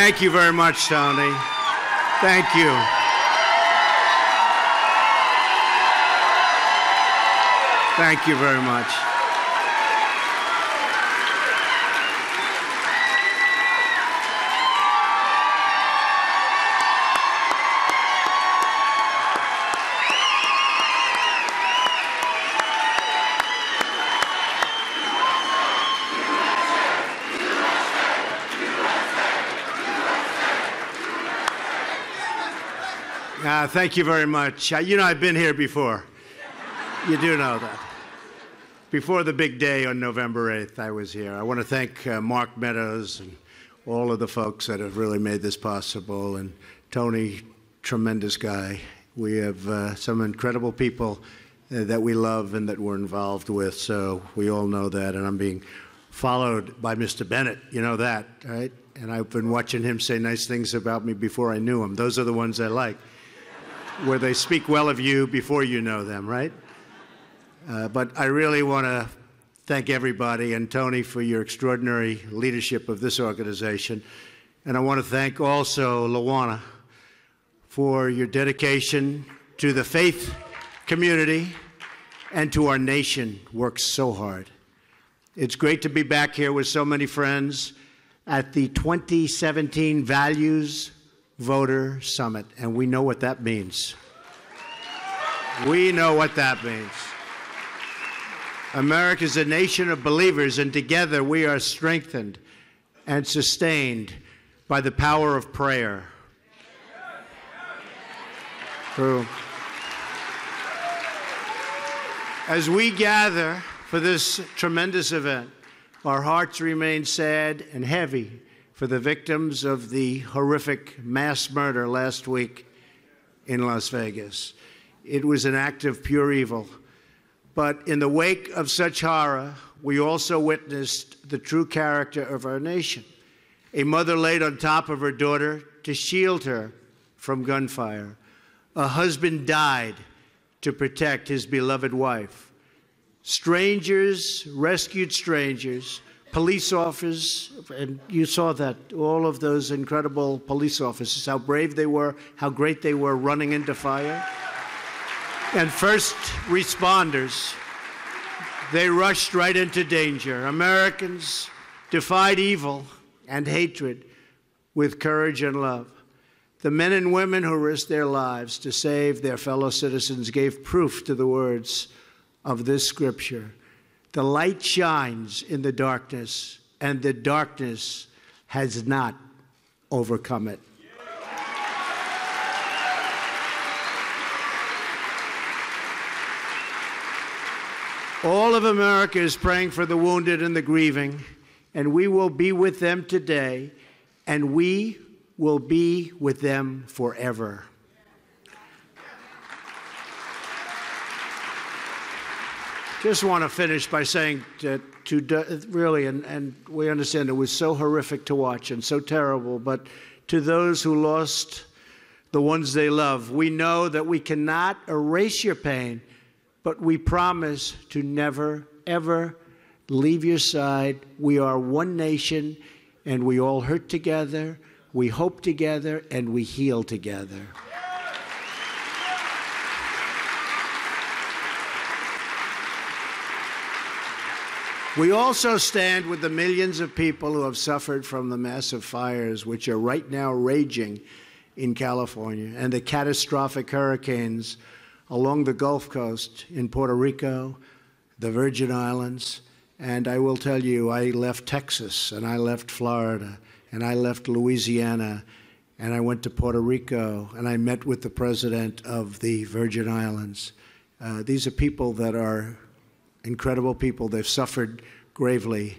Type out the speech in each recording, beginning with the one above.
Thank you very much, Tony. Thank you. Thank you very much. Thank you very much. You know, I've been here before. You do know that. Before the big day on November 8th, I was here. I want to thank Mark Meadows and all of the folks that have really made this possible. And Tony, tremendous guy. We have some incredible people that we love and that we're involved with. So we all know that. And I'm being followed by Mr. Bennett. You know that, right? And I've been watching him say nice things about me before I knew him. Those are the ones I like, where they speak well of you before you know them, right? But I really want to thank everybody and Tony for your extraordinary leadership of this organization. And I want to thank also Lawana for your dedication to the faith community and to our nation. Works so hard. It's great to be back here with so many friends at the 2017 Values Voter Summit, and we know what that means. We know what that means. America is a nation of believers, and together we are strengthened and sustained by the power of prayer. True. As we gather for this tremendous event, our hearts remain sad and heavy for the victims of the horrific mass murder last week in Las Vegas. It was an act of pure evil. But in the wake of such horror, we also witnessed the true character of our nation. A mother laid on top of her daughter to shield her from gunfire. A husband died to protect his beloved wife. Strangers rescued strangers. Police officers, and you saw that, all of those incredible police officers, how brave they were, how great they were running into fire. And first responders, they rushed right into danger. Americans defied evil and hatred with courage and love. The men and women who risked their lives to save their fellow citizens gave proof to the words of this scripture. The light shines in the darkness, and the darkness has not overcome it. All of America is praying for the wounded and the grieving, and we will be with them today, and we will be with them forever. Just want to finish by saying really, and we understand it was so horrific to watch and so terrible, but to those who lost the ones they love, we know that we cannot erase your pain, but we promise to never, ever leave your side. We are one nation, and we all hurt together, we hope together, and we heal together. We also stand with the millions of people who have suffered from the massive fires which are right now raging in California and the catastrophic hurricanes along the Gulf Coast in Puerto Rico, the Virgin Islands. And I will tell you, I left Texas, and I left Florida, and I left Louisiana, and I went to Puerto Rico, and I met with the president of the Virgin Islands. These are people that are incredible people. They've suffered gravely,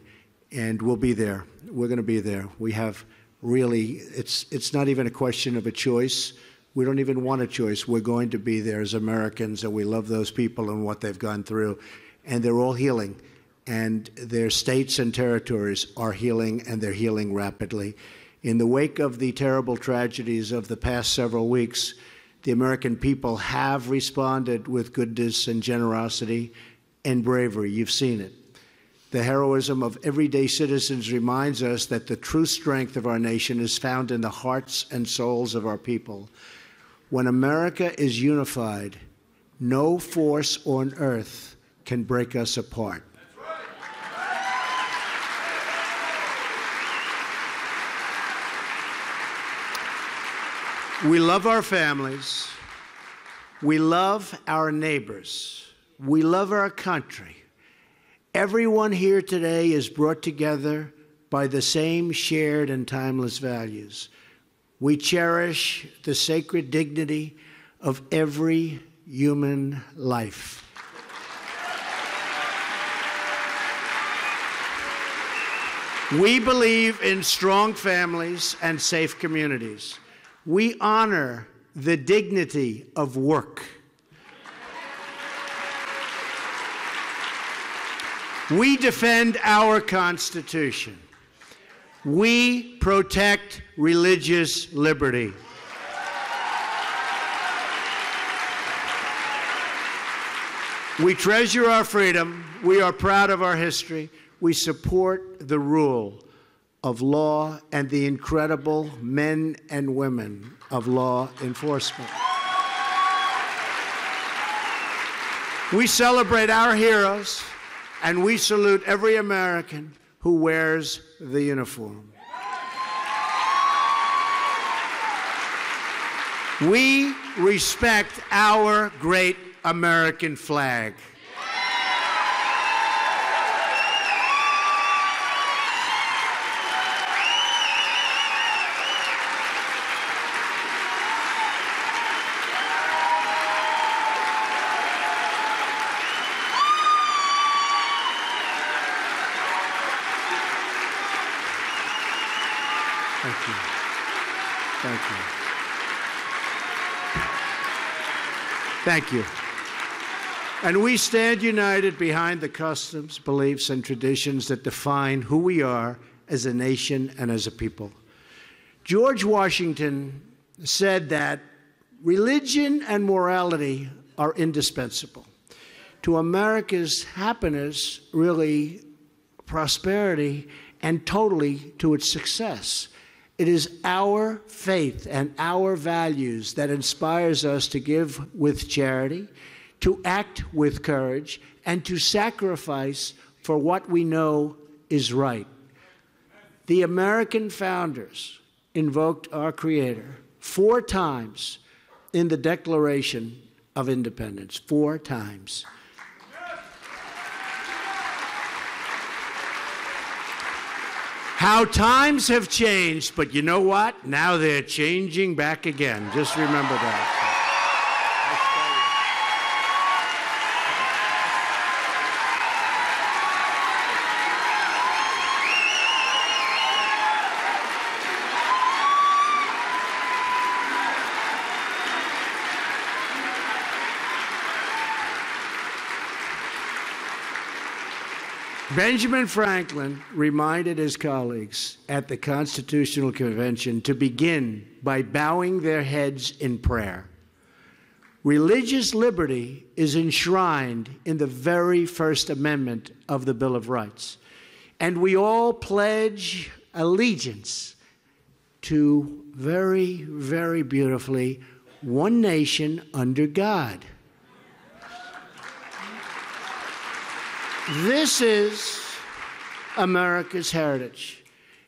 and we'll be there. We're going to be there. We have really, it's not even a question of a choice. We don't even want a choice. We're going to be there as Americans, and we love those people and what they've gone through. And they're all healing, and their states and territories are healing, and they're healing rapidly. In the wake of the terrible tragedies of the past several weeks, the American people have responded with goodness and generosity and bravery. You've seen it. The heroism of everyday citizens reminds us that the true strength of our nation is found in the hearts and souls of our people. When America is unified, no force on earth can break us apart. We love our families. We love our neighbors. We love our country. Everyone here today is brought together by the same shared and timeless values. We cherish the sacred dignity of every human life. We believe in strong families and safe communities. We honor the dignity of work. We defend our Constitution. We protect religious liberty. We treasure our freedom. We are proud of our history. We support the rule of law and the incredible men and women of law enforcement. We celebrate our heroes, and we salute every American who wears the uniform. We respect our great American flag. Thank you. Thank you. Thank you. And we stand united behind the customs, beliefs, and traditions that define who we are as a nation and as a people. George Washington said that religion and morality are indispensable to America's happiness, really prosperity, and totally to its success. It is our faith and our values that inspires us to give with charity, to act with courage, and to sacrifice for what we know is right. The American founders invoked our Creator 4 times in the Declaration of Independence, 4 times. How times have changed, but you know what? Now they're changing back again. Just remember that. Benjamin Franklin reminded his colleagues at the Constitutional Convention to begin by bowing their heads in prayer. Religious liberty is enshrined in the very First Amendment of the Bill of Rights, and we all pledge allegiance to, very, very beautifully, one nation under God. This is America's heritage,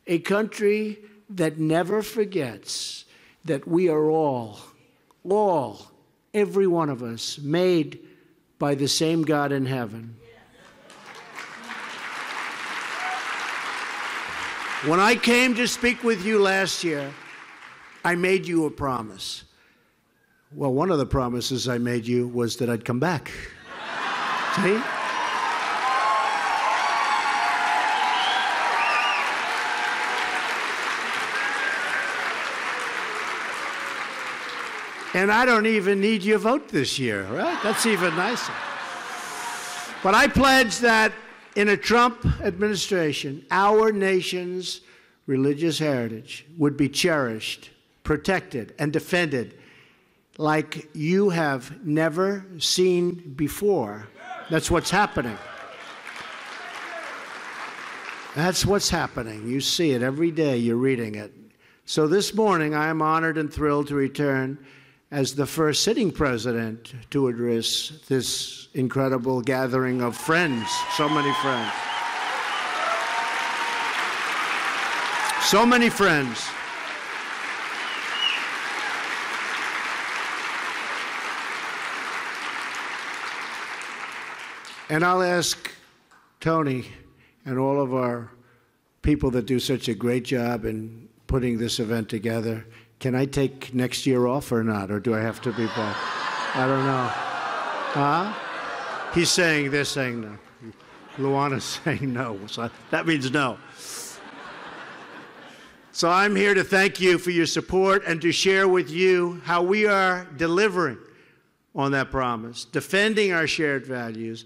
a country that never forgets that we are all, every one of us, made by the same God in heaven. When I came to speak with you last year, I made you a promise. Well, one of the promises I made you was that I'd come back. See? And I don't even need your vote this year, right? That's even nicer. But I pledge that in a Trump administration, our nation's religious heritage would be cherished, protected, and defended like you have never seen before. That's what's happening. That's what's happening. You see it every day. You're reading it. So this morning, I am honored and thrilled to return as the first sitting president to address this incredible gathering of friends, so many friends. So many friends. And I'll ask Tony and all of our people that do such a great job in putting this event together, can I take next year off or not? Or do I have to be back? I don't know. Huh? He's saying, they're saying no. Lawana's saying no. So that means no. So I'm here to thank you for your support and to share with you how we are delivering on that promise, defending our shared values,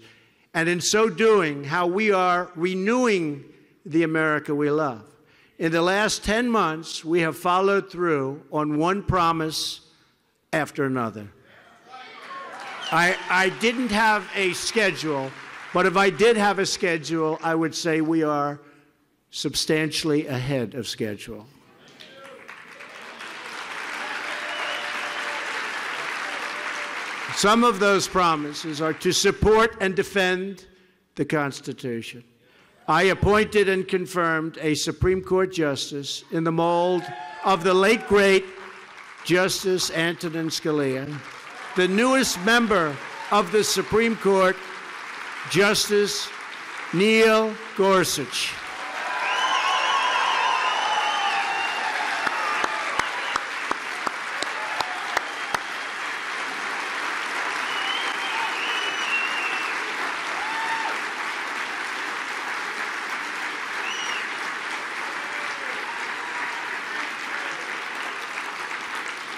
and in so doing, how we are renewing the America we love. In the last 10 months, we have followed through on one promise after another. I didn't have a schedule, but if I did have a schedule, I would say we are substantially ahead of schedule. Some of those promises are to support and defend the Constitution. I appointed and confirmed a Supreme Court justice in the mold of the late, great Justice Antonin Scalia. The newest member of the Supreme Court, Justice Neil Gorsuch.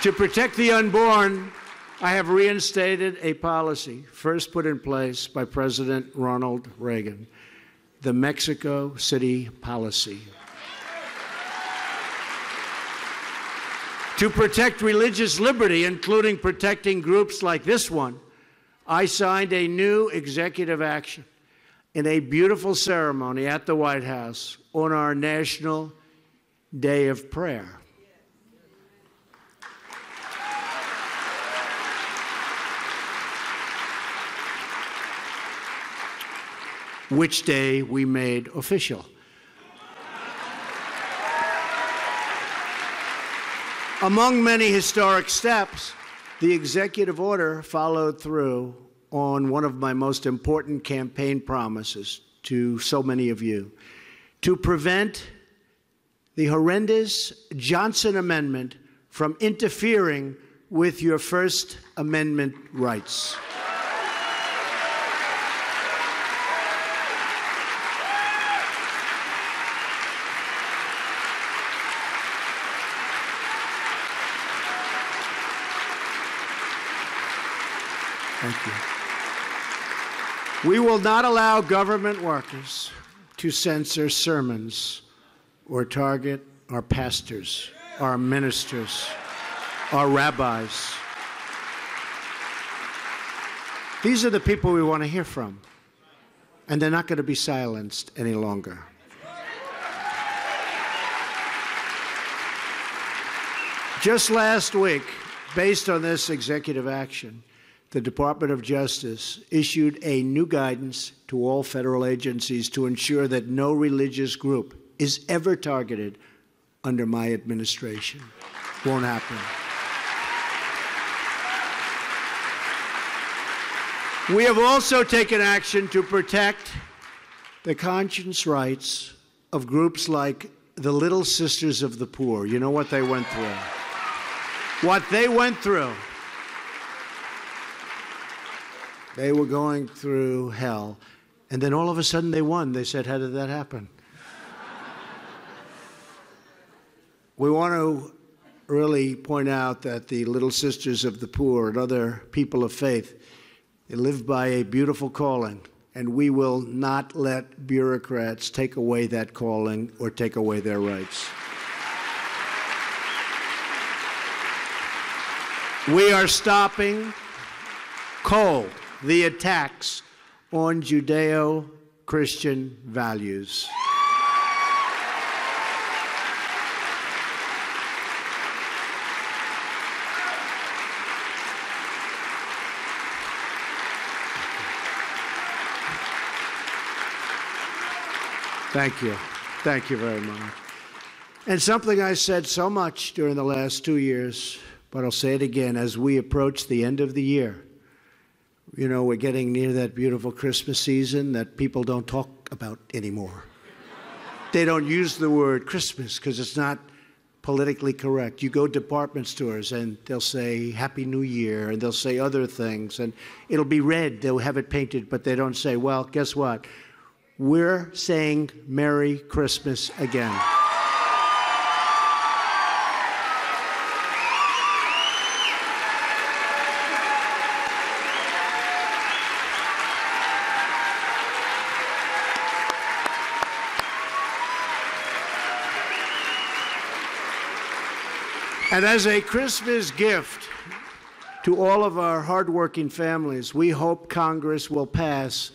To protect the unborn, I have reinstated a policy first put in place by President Ronald Reagan, the Mexico City policy. To protect religious liberty, including protecting groups like this one, I signed a new executive action in a beautiful ceremony at the White House on our National Day of Prayer. Which day we made official. Among many historic steps, the executive order followed through on one of my most important campaign promises to so many of you, to prevent the horrendous Johnson Amendment from interfering with your First Amendment rights. Thank you. We will not allow government workers to censor sermons or target our pastors, our ministers, our rabbis. These are the people we want to hear from, and they're not going to be silenced any longer. Just last week, based on this executive action, the Department of Justice issued a new guidance to all federal agencies to ensure that no religious group is ever targeted under my administration. Won't happen. We have also taken action to protect the conscience rights of groups like the Little Sisters of the Poor. You know what they went through. What they went through. They were going through hell, and then all of a sudden they won. They said, how did that happen? We want to really point out that the Little Sisters of the Poor and other people of faith, they live by a beautiful calling, and we will not let bureaucrats take away that calling or take away their rights. We are stopping cold the attacks on Judeo-Christian values. Thank you. Thank you very much. And something I said so much during the last 2 years, but I'll say it again as we approach the end of the year. You know, we're getting near that beautiful Christmas season that people don't talk about anymore. They don't use the word Christmas because it's not politically correct. You go to department stores and they'll say Happy New Year and they'll say other things and it'll be red. They'll have it painted, but they don't say, well, guess what? We're saying Merry Christmas again. And as a Christmas gift to all of our hardworking families, we hope Congress will pass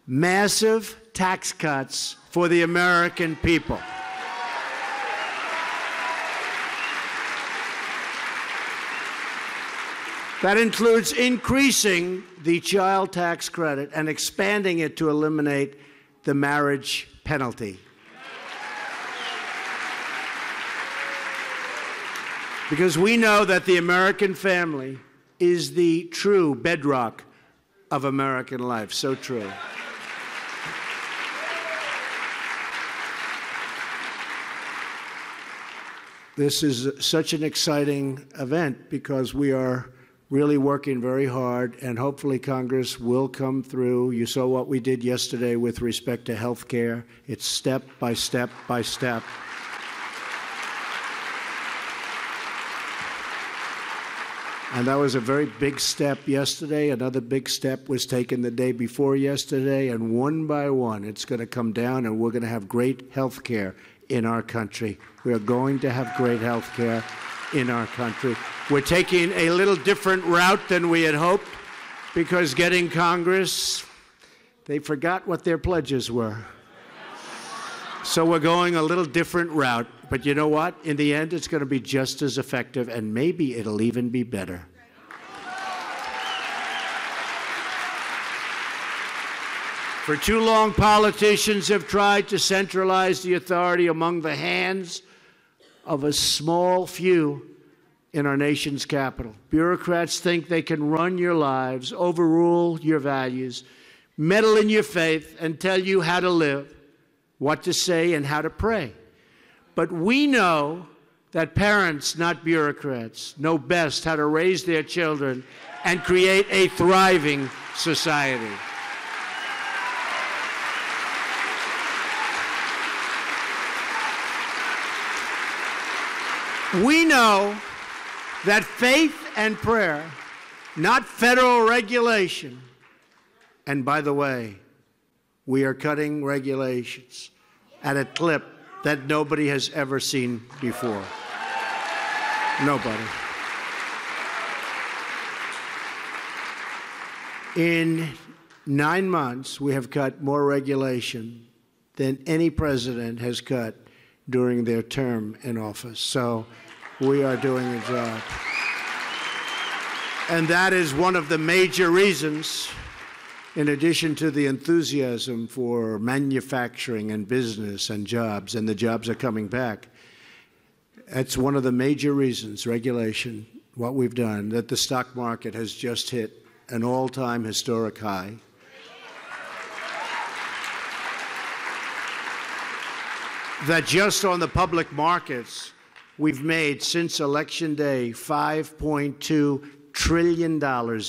massive tax cuts for the American people. That includes increasing the child tax credit and expanding it to eliminate the marriage penalty. Because we know that the American family is the true bedrock of American life. So true. This is such an exciting event because we are really working very hard, and hopefully Congress will come through. You saw what we did yesterday with respect to health care. It's step by step by step. And that was a very big step yesterday. Another big step was taken the day before yesterday. And one by one, it's going to come down, and we're going to have great health care in our country. We are going to have great health care in our country. We're taking a little different route than we had hoped because getting Congress, they forgot what their pledges were. So we're going a little different route. But you know what? In the end, it's going to be just as effective, and maybe it'll even be better. For too long, politicians have tried to centralize the authority among the hands of a small few in our nation's capital. Bureaucrats think they can run your lives, overrule your values, meddle in your faith, and tell you how to live, what to say, and how to pray. But we know that parents, not bureaucrats, know best how to raise their children and create a thriving society. We know that faith and prayer, not federal regulation, and by the way, we are cutting regulations at a clip that nobody has ever seen before. Nobody. In 9 months, we have cut more regulation than any president has cut during their term in office. So we are doing a job. And that is one of the major reasons, in addition to the enthusiasm for manufacturing and business and jobs, and the jobs are coming back, that's one of the major reasons, regulation, what we've done, that the stock market has just hit an all-time historic high. That just on the public markets, we've made, since Election Day, $5.2 trillion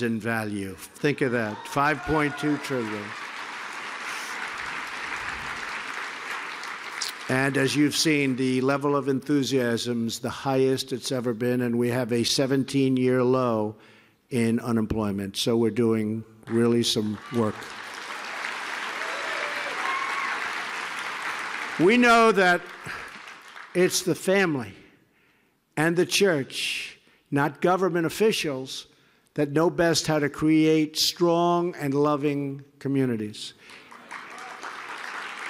in value. Think of that, $5.2 trillion. And as you've seen, the level of enthusiasm's the highest it's ever been, and we have a 17-year low in unemployment. So we're doing really some work. We know that it's the family and the church, not government officials, that know best how to create strong and loving communities.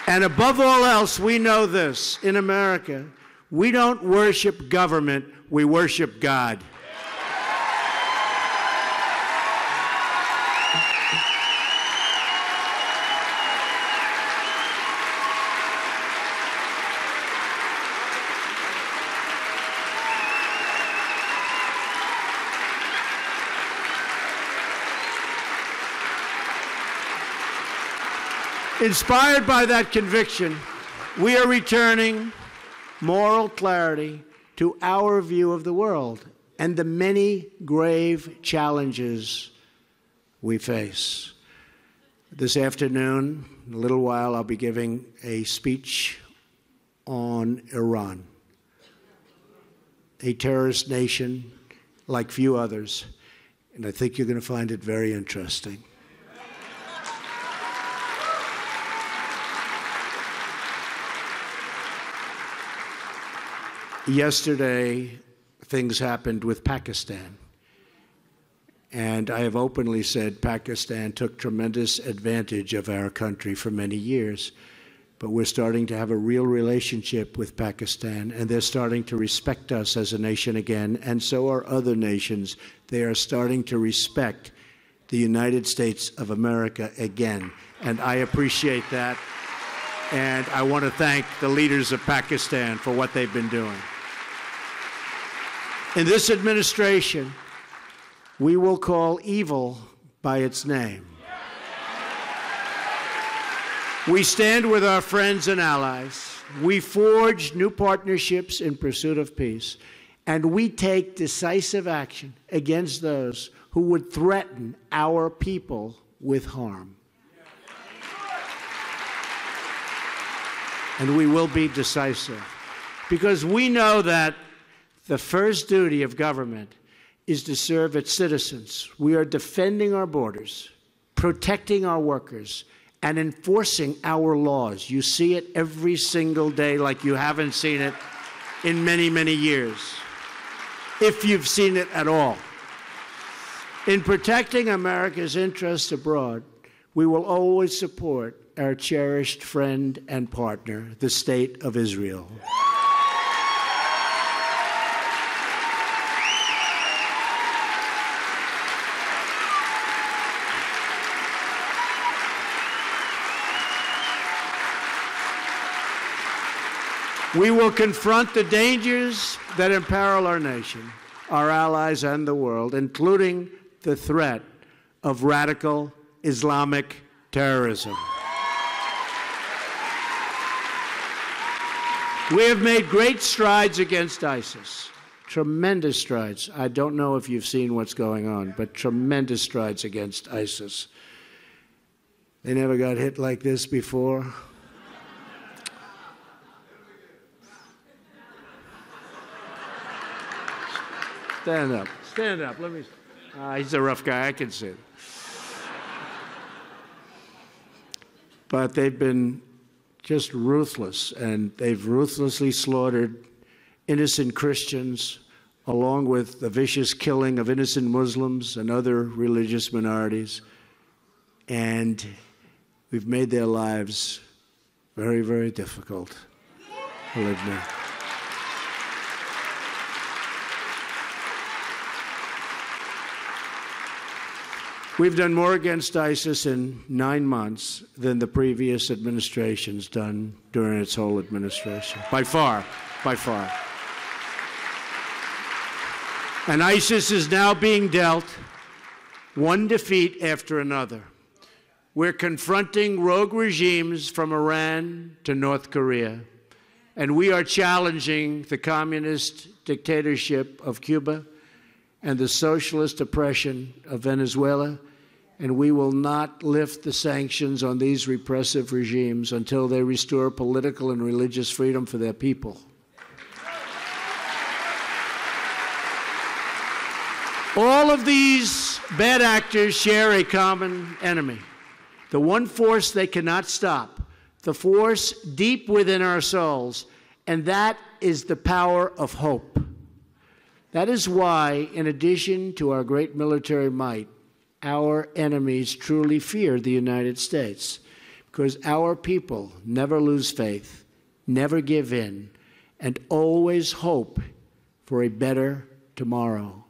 And above all else, we know this. In America, we don't worship government, we worship God. Inspired by that conviction, we are returning moral clarity to our view of the world and the many grave challenges we face. This afternoon, in a little while, I'll be giving a speech on Iran, a terrorist nation like few others, and I think you're going to find it very interesting. Yesterday, things happened with Pakistan. And I have openly said Pakistan took tremendous advantage of our country for many years. But we're starting to have a real relationship with Pakistan, and they're starting to respect us as a nation again, and so are other nations. They are starting to respect the United States of America again, and I appreciate that. And I want to thank the leaders of Pakistan for what they've been doing. In this administration, we will call evil by its name. We stand with our friends and allies. We forge new partnerships in pursuit of peace. And we take decisive action against those who would threaten our people with harm. And we will be decisive because we know that the first duty of government is to serve its citizens. We are defending our borders, protecting our workers, and enforcing our laws. You see it every single day like you haven't seen it in many, many years, if you've seen it at all. In protecting America's interests abroad, we will always support our cherished friend and partner, the State of Israel. We will confront the dangers that imperil our nation, our allies, and the world, including the threat of radical Islamic terrorism. We have made great strides against ISIS, tremendous strides. I don't know if you've seen what's going on, but tremendous strides against ISIS. They never got hit like this before. Stand up. Stand up. Let me. He's a rough guy. I can see it. But they've been just ruthless, and they've ruthlessly slaughtered innocent Christians, along with the vicious killing of innocent Muslims and other religious minorities. And we've made their lives very, very difficult, believe me. We've done more against ISIS in 9 months than the previous administration's done during its whole administration. By far, by far. And ISIS is now being dealt one defeat after another. We're confronting rogue regimes from Iran to North Korea, and we are challenging the communist dictatorship of Cuba and the socialist oppression of Venezuela, and we will not lift the sanctions on these repressive regimes until they restore political and religious freedom for their people. All of these bad actors share a common enemy, the one force they cannot stop, the force deep within our souls, and that is the power of hope. That is why, in addition to our great military might, our enemies truly fear the United States, because our people never lose faith, never give in, and always hope for a better tomorrow.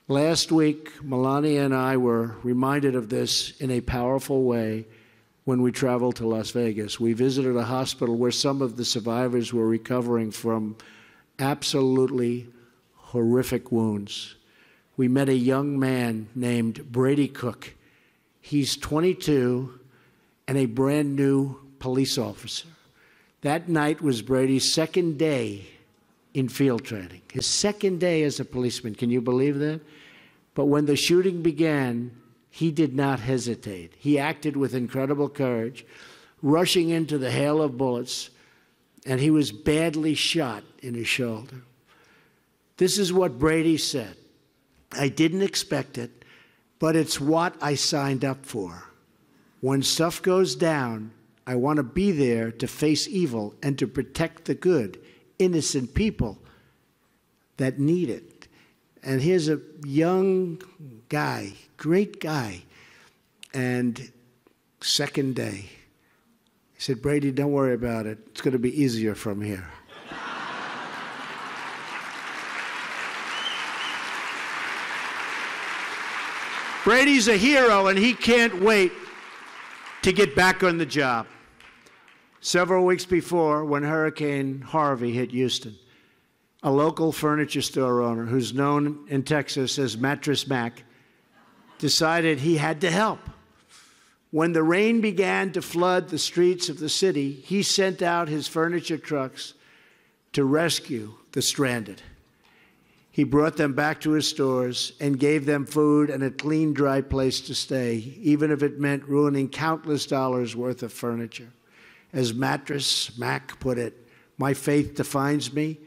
Last week, Melania and I were reminded of this in a powerful way when we traveled to Las Vegas. We visited a hospital where some of the survivors were recovering from absolutely horrific wounds. We met a young man named Brady Cook. He's 22, and a brand new police officer. That night was Brady's second day in field training, his second day as a policeman. Can you believe that? But when the shooting began, he did not hesitate. He acted with incredible courage, rushing into the hail of bullets, and he was badly shot in his shoulder. This is what Brady said. I didn't expect it, but it's what I signed up for. When stuff goes down, I want to be there to face evil and to protect the good, innocent people that need it. And here's a young guy, great guy, and second day. He said, Brady, don't worry about it. It's going to be easier from here. Brady's a hero, and he can't wait to get back on the job. Several weeks before, when Hurricane Harvey hit Houston, a local furniture store owner, who's known in Texas as Mattress Mac, decided he had to help. When the rain began to flood the streets of the city, he sent out his furniture trucks to rescue the stranded. He brought them back to his stores and gave them food and a clean, dry place to stay, even if it meant ruining countless dollars worth of furniture. As Mattress Mac put it, my faith defines me.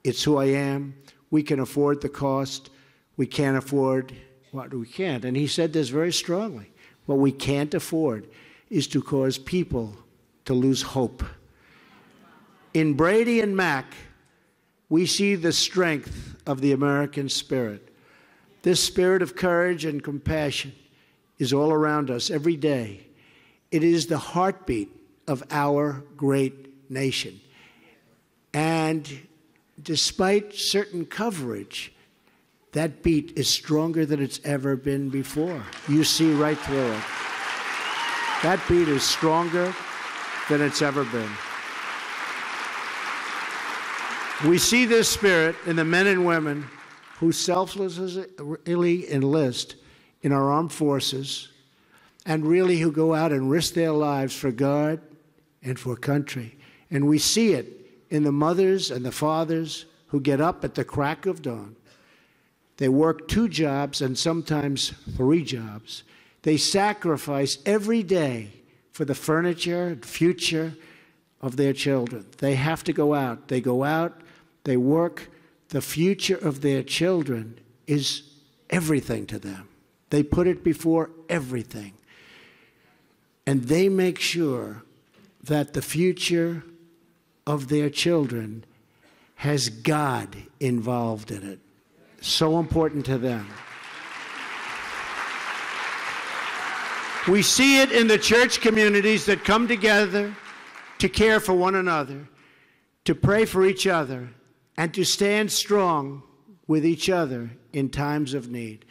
It's who I am. We can afford the cost. We can't afford what we can't. And he said this very strongly. What we can't afford is to cause people to lose hope. In Brady and Mac, we see the strength of the American spirit. This spirit of courage and compassion is all around us every day. It is the heartbeat of our great nation. And despite certain coverage, that beat is stronger than it's ever been before. You see right through it. That beat is stronger than it's ever been. We see this spirit in the men and women who selflessly enlist in our armed forces and really who go out and risk their lives for God and for country. And we see it in the mothers and the fathers who get up at the crack of dawn. They work 2 jobs and sometimes 3 jobs. They sacrifice every day for the furniture and future of their children. They have to go out. They go out, they work. The future of their children is everything to them. They put it before everything. And they make sure that the future of their children has God involved in it. So important to them. We see it in the church communities that come together to care for one another, to pray for each other, and to stand strong with each other in times of need.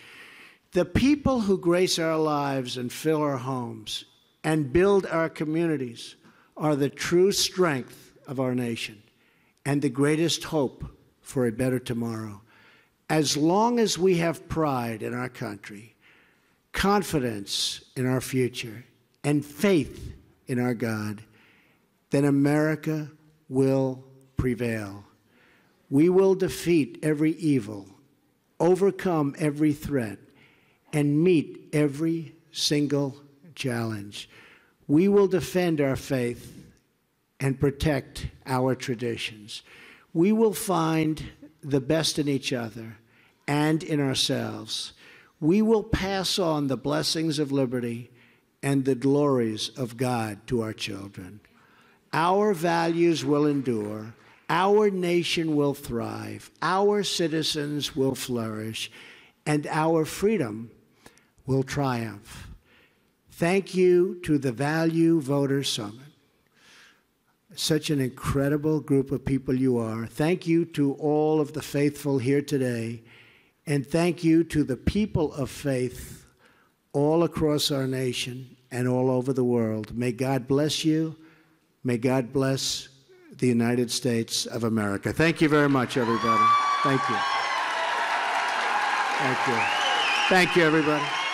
The people who grace our lives and fill our homes and build our communities are the true strength of our nation and the greatest hope for a better tomorrow. As long as we have pride in our country, confidence in our future, and faith in our God, then America will prevail. We will defeat every evil, overcome every threat, and meet every single challenge. We will defend our faith and protect our traditions. We will find the best in each other and in ourselves. We will pass on the blessings of liberty and the glories of God to our children. Our values will endure. Our nation will thrive. Our citizens will flourish. And our freedom will triumph. Thank you to the Value Voters Summit. Such an incredible group of people you are. Thank you to all of the faithful here today. And thank you to the people of faith all across our nation and all over the world. May God bless you. May God bless the United States of America. Thank you very much, everybody. Thank you. Thank you. Thank you, everybody.